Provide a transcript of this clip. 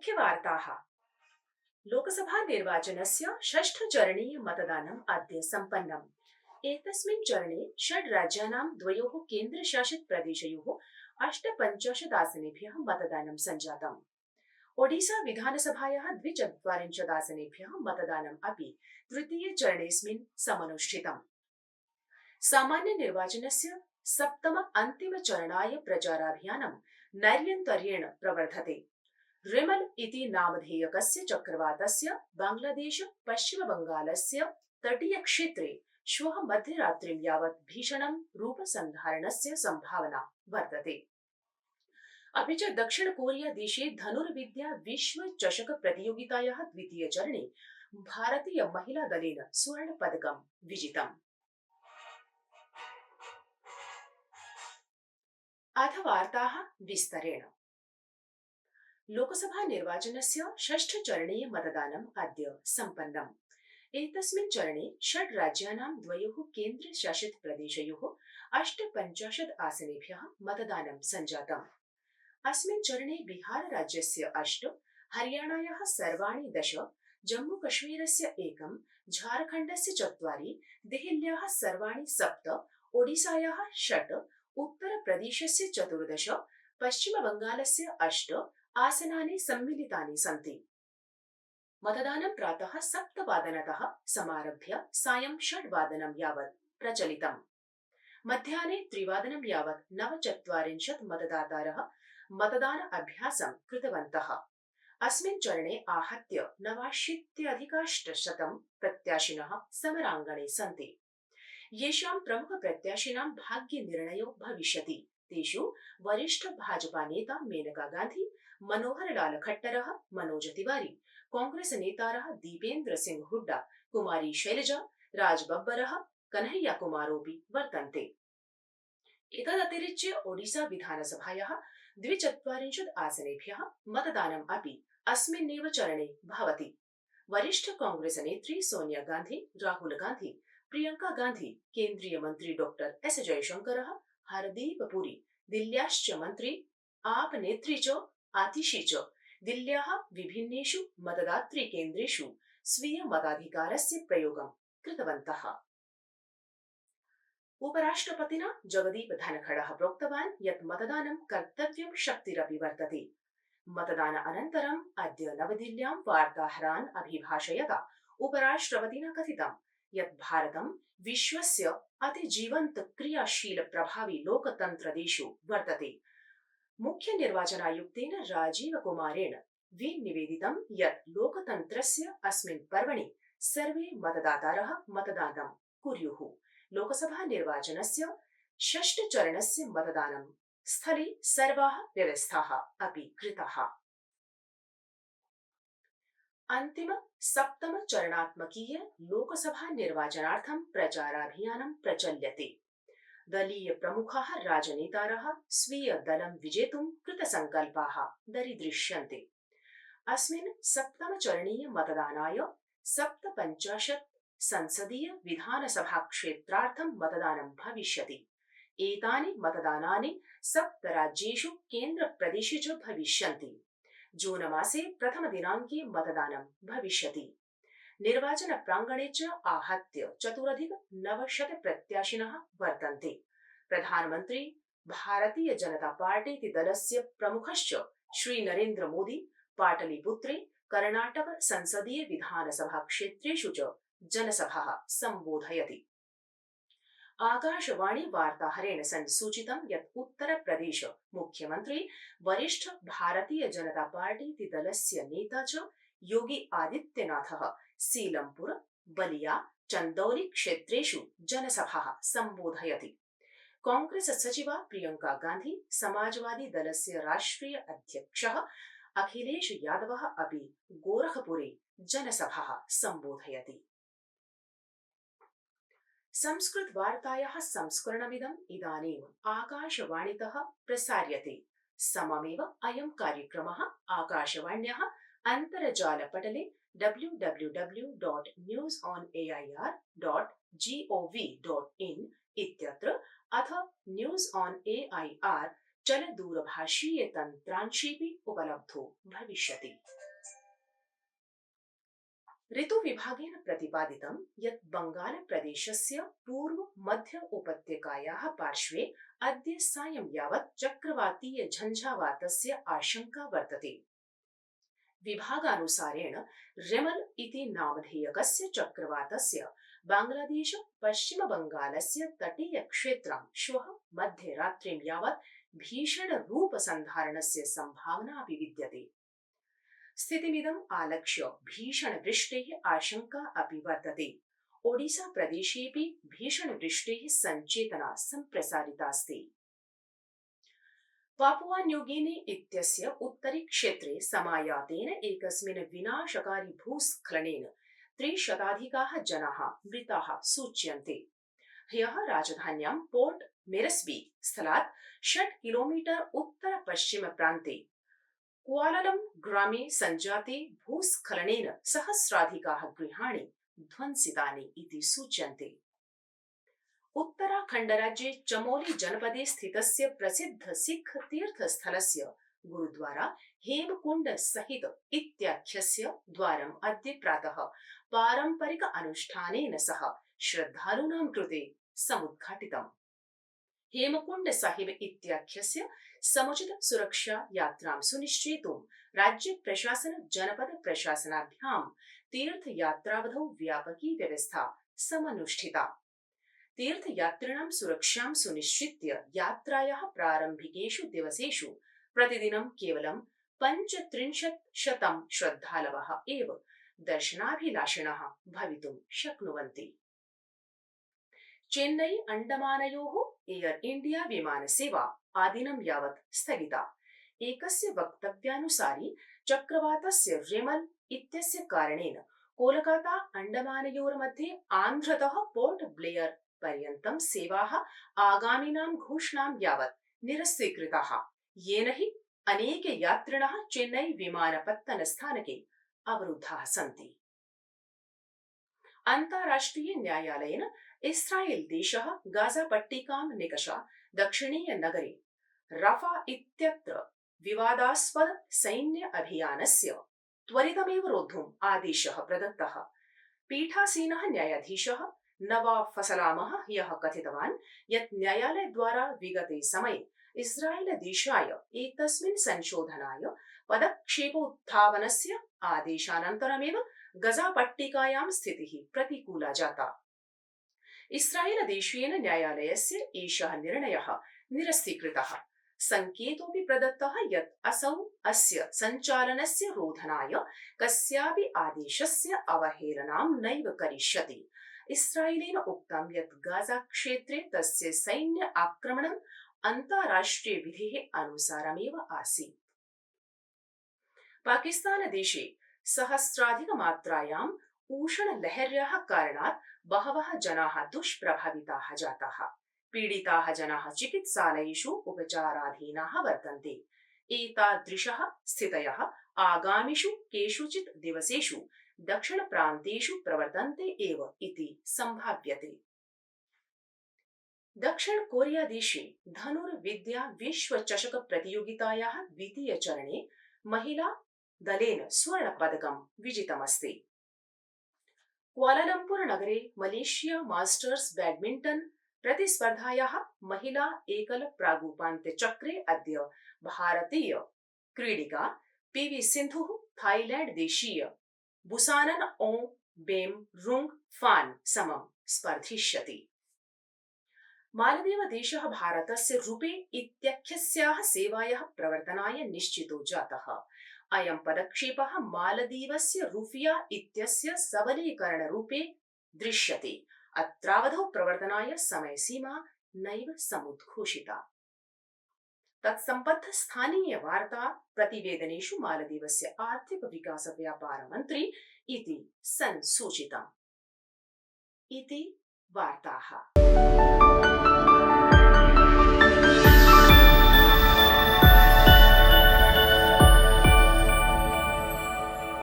मुख्यवार्ताः। लोकसभा निर्वाचनस्य षष्ठचरणीय मतदानम् अद्य सम्पन्नम्। एतस्मिन् चरणे 6 राज्यानां 2 केन्द्रशासित प्रदेशयोः 58 आसनेभ्यः मतदानं सञ्जातम्। ओडिशा विधानसभायाः 42 आसनेभ्यः मतदानम् अपि तृतीये चरणेऽस्मिन् समनुष्ठितम्। सामान्य निर्वाचनस्य सप्तम अन्तिमचरणाय प्रचाराभियानं नैर्यन्तर्येण प्रवर्धते। रिमल इति नामधेयकस्य चक्रवातस्य बांग्लादेश पश्चिमबंगालस्य तटीयक्षेत्रे श्वः मध्यरात्रिं यावत् भीषणं रूपसन्धारणस्य सम्भावना वर्तते। अपि च दक्षिण कोरिया देशे धनुर्विद्या विश्व चषक प्रतियोगितायाः द्वितीयचरणे भारतीय महिला दलेन स्वर्णपदकं विजितम्। अथ वार्ताः विस्तरेण। लोकसभा निर्वाचनस्य षष्ठचरणीय मतदानम् अद्य सम्पन्नम्। एतस्मिन् चरणे 6 राज्यानां 2 केन्द्रशासित प्रदेशयोः 58 आसनेभ्यः मतदानं सञ्जातम्। अस्मिन् चरणे बिहार राज्यस्य 8, हरियाणायाः सर्वाणि 10, जम्मूकश्मीरस्य 1, झारखण्डस्य 4, देहल्याः सर्वाणि 7, ओडिशायाः 6, उत्तरप्रदेशस्य 14, पश्चिमबंगालस्य 8 आसनानि सम्मिलितानि सन्ति। मतदानं प्रातः 7 समारभ्य सायं 6 यावत् प्रचलितम्। मध्याह्ने 3 यावत् 49 मतदातारः मतदान अभ्यासं कृतवन्तः। अस्मिन् चरणे आहत्य 89,800 प्रत्याशिनः समराङ्गणे सन्ति। येषां प्रमुखप्रत्याशिनां भाग्यनिर्णयो भविष्यति। तेषु वरिष्ठ भाजपा नेता मेनका गांधी, मनोहर लाल खट्टरः, मनोज तिवारी, कांग्रेस नेतारः दीपेन्द्र सिंह हुड्डा, कुमारी शैलजा, राज बब्बरः, कन्हैया कुमारोऽपि वर्तन्ते। एतदतिरिच्य ओडिशा विधानसभायाः 42 आसनेभ्यः मतदानम् अपि अस्मिन्नेव चरणे भवति। वरिष्ठ कांग्रेस नेत्री सोनिया गांधी, राहुल गांधी, प्रियंका गांधी, केन्द्रीय मंत्री डॉक्टर एस जयशंकरः, हरदीप पुरी, दिल्ल्याश्च मंत्री आप नेत्री च आतिशी च दिल्ल्याः विभिन्नेषु मतदातृकेन्द्रेषु स्वीय मताधिकारस्य प्रयोगं कृतवन्तः। उपराष्ट्रपतिना जगदीप धनखडः प्रोक्तवान् यत् मतदानं कर्तव्यं शक्तिरपि वर्तते। मतदान अनन्तरम् अद्य नवदिल्ल्यां वार्ताहरान् अभिभाषयता उपराष्ट्रपतिना कथितं यत् भारतं विश्वस्य अतिजीवन्त क्रियाशील प्रभावी लोकतन्त्रदेशो वर्तते। मुख्य निर्वाचनायुक्तेन राजीव कुमारेण विनिवेदितं यत् लोकतन्त्रस्य अस्मिन् पर्वणि सर्वे मतदातारः मतदानं कुर्युः। लोकसभा निर्वाचनस्य षष्ठचरणस्य मतदानं स्थले सर्वाः व्यवस्थाः अपि कृताः। अन्तिम सप्तम चरणात्मकीय लोकसभा निर्वाचनार्थं प्रचाराभियानं प्रचल्यते। दलीय प्रमुखाः राजनेतारः स्वीय दलं विजेतुं कृतसङ्कल्पाः दरीदृश्यन्ते। अस्मिन् सप्तमचरणीय मतदानाय 57 संसदीय विधानसभा क्षेत्रार्थं मतदानं भविष्यति। एतानि मतदानानि 7 राज्येषु केन्द्रप्रदेशे च भविष्यन्ति। जून मासे प्रथम दिनाङ्के मतदानं भविष्यति। निर्वाचन प्राङ्गणे च आहत्य 4,900 प्रत्याशिनः वर्तन्ते। प्रधानमन्त्री भारतीय जनता पार्टी इति दलस्य प्रमुखश्च श्री नरेन्द्र मोदी पाटलिपुत्रे कर्णाटक संसदीय विधानसभा क्षेत्रेषु च जनसभाः सम्बोधयति। आकाशवाणी वार्ताहरेण संसूचितं यत् उत्तरप्रदेश मुख्यमंत्री वरिष्ठ भारतीय जनता पार्टी इति दलस्य नेता च योगी आदित्यनाथः सीलमपुर, बलिया, चंदौली क्षेत्रेषु जनसभाः सम्बोधयति। कांग्रेस सचिवा प्रियंका गांधी, समाजवादी दलस्य राष्ट्रीय अध्यक्षः अखिलेश यादवः अपि गोरखपुरे जनसभाः सम्बोधयति। संस्कृत वार्तायाः संस्करणमिदम् इदानीम् आकाशवाणीतः प्रसार्यते। सममेव अयं कार्यक्रमः आकाशवाण्याः अन्तर्जालपटले www.newsonair.gov.in इत्यत्र अथ न्यूज़ ऑन AIR चलदूरभाषीय तन्त्रांशेऽपि उपलब्धो भविष्यति। ऋतुविभागेन प्रतिपादितं यत् बंगालप्रदेशस्य पूर्व मध्य उपत्यकायाः पार्श्वे अद्य सायं यावत् चक्रवातीय झञ्झावातस्य आशंका वर्तते। विभागानुसारेण रेमल इति नामधेयकस्य चक्रवातस्य बांग्लादेश पश्चिम बंगालस्य तटीय क्षेत्रं श्वः मध्यरात्रिं यावत् भीषण रूप संधारणस्य संभावना अपि विद्यते। स्थितिमिदम् आलक्ष्य भीषण वृष्टेः आशंका अपि वर्तते। ओडिशा प्रदेशेऽपि भीषण वृष्टेः संचेतना सम्प्रसारितास्ति। पापुआ न्यूगिनी इत्यस्य उत्तरी क्षेत्रे समायातेन एकस्मिन् विनाशकारि भूस्खलनेन 300 जनाः मृताः सूच्यन्ते। ह्यः राजधान्यां पोर्ट मेरस्बी स्थलात् 6 किलोमीटर उत्तर पश्चिम प्रान्ते कुआलालम ग्रामे संजाते भूस्खलनेन सहस्राधिकाः गृहाणि ध्वंसितानि इति सूच्यन्ते। उत्तराखण्डराज्ये चमोली जनपदे स्थितस्य प्रसिद्ध सिख तीर्थस्थलस्य गुरुद्वारा हेमकुंड सहित इत्याख्यस्य द्वारम् अद्य प्रातः पारंपरिक अनुष्ठानेन सह श्रद्धालूनां कृते समुद्घाटितम्। हेमकुंड साहिब इत्याख्यस्य समुचित सुरक्षा यात्रां सुनिश्चेतुं राज्य प्रशासन जनपद प्रशासनाभ्यां तीर्थयात्रावधौ व्यापकी व्यवस्था समनुष्ठिता। तीर्थयात्रिणां सुरक्षां सुनिश्चित्य यात्रायाः प्रारम्भिकेषु दिवसेषु प्रतिदिनं केवलं 35% श्रद्धालवः एव दर्शनाभिलाषिणः भवितुं शक्नुवन्ति। चेन्नई अंडमानयोः एयर इंडिया विमानसेवा आदिनं यावत् स्थगिता। एकस्य वक्तव्यानुसारि चक्रवातस्य रेमल इत्यस्य कारणेन कोलकाता अंडमानयोर्मध्ये आन्ध्रतः पोर्ट ब्लेयर पर्यन्तं सेवाः आगामिनां घोषणां यावत् निरस्तीकृताः, येन हि अनेके यात्रिणः चेन्नई विमानपत्तन स्थानके अवरुद्धाः सन्ति। अन्ताराष्ट्रिय न्यायालयेन इस्राएल देशः गाजा पट्टिकां निकषा दक्षिणीय नगरे रफा इत्यत्र विवादास्पद सैन्य अभियानस्य त्वरितमेव रोद्धुम् आदेशः प्रदत्तः। पीठासीनः न्यायाधीशः नवाब फसलामः ह्यः कथितवान् यत् न्यायालयद्वारा विगते समये इस्राएल देशाय एतस्मिन् संशोधनाय पदक्षेपोत्थापनस्य आदेशानन्तरमेव गजा पट्टिकायां स्थितिः प्रतिकूला जाता। इस्राएल देशीयेन न्यायालयस्य एषः निर्णयः निरस्तीकृतः। संकेतोऽपि प्रदत्तः यत् असौ अस्य सञ्चालनस्य रोधनाय कस्यापि आदेशस्य अवहेलनां नैव करिष्यति। इस्राएलेन उक्तं यत् गाजा क्षेत्रे तस्य सैन्य आक्रमणम् अन्ताराष्ट्रिय विधेः अनुसारमेव आसीत्। पाकिस्तान देशे सहस्राधिकमात्रायाम् उष्णलहर्याः कारणात् बहवः जनाः दुष्प्रभाविताः जाताः। पीडिताः जनाः चिकित्सालयेषु उपचाराधीनाः वर्तन्ते। एतादृशः स्थितयः आगामिषु केषुचित् दिवसेषु दक्षिणप्रान्तेषु प्रवर्तन्ते एव इति संभाव्यते। दक्षिण कोरिया देशे धनुर्विद्या विश्वचषक प्रतियोगितायाः द्वितीय चरणे महिला दलेन स्वर्णपदकं विजितमस्ति। कुआलालम्पुर नगरे मलेशिया मास्टर्स बैडमिंटन प्रतिस्पर्धायाः महिला एकल प्रागुपान्त्यचक्रे अद्य भारतीय क्रीडिका पीवी सिन्धुः थाईलैंड देशीय बुसानन ओ बेम रुंग फान समं स्पर्धिष्यति। मालदीव देशः भारतस्य रूपे इत्याख्यस्याः सेवायाः प्रवर्तनाय निश्चितो जातः। अयं पदक्षेपः मालदीवस्य रुफिया इत्यस्य सबलीकरणरूपे दृश्यते। अत्रावधौ प्रवर्तनाय समयसीमा नैव समुद्घोषिता। तत्सम्बद्ध स्थानीय वार्ता प्रतिवेदनेषु मालदीवस्य आर्थिक विकास व्यापार मन्त्री इति संसूचितम्। इति वार्ताः।